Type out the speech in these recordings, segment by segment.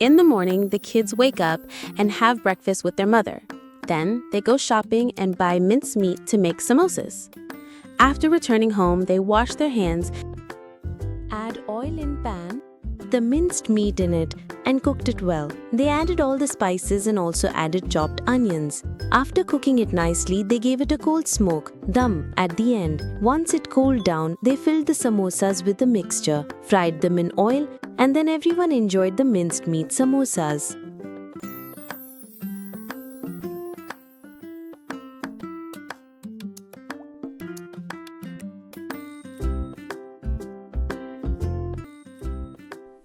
In the morning, the kids wake up and have breakfast with their mother. Then, they go shopping and buy minced meat to make samosas. After returning home, they wash their hands, add oil in pan, the minced meat in it, and cooked it well. They added all the spices and also added chopped onions. After cooking it nicely, they gave it a cold smoke, dum, at the end. Once it cooled down, they filled the samosas with the mixture, fried them in oil, and then everyone enjoyed the minced meat samosas.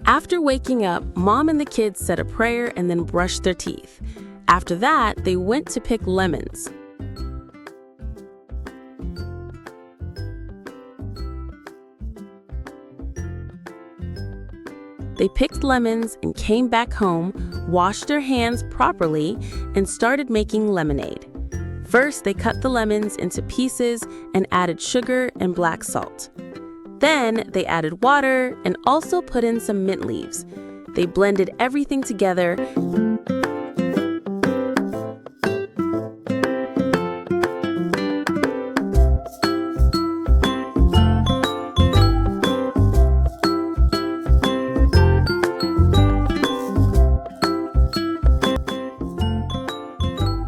After waking up, Mom and the kids said a prayer and then brushed their teeth. After that, they went to pick lemons. They picked lemons and came back home, washed their hands properly, and started making lemonade. First, they cut the lemons into pieces and added sugar and black salt. Then, they added water and also put in some mint leaves. They blended everything together.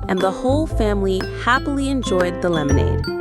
And the whole family happily enjoyed the lemonade.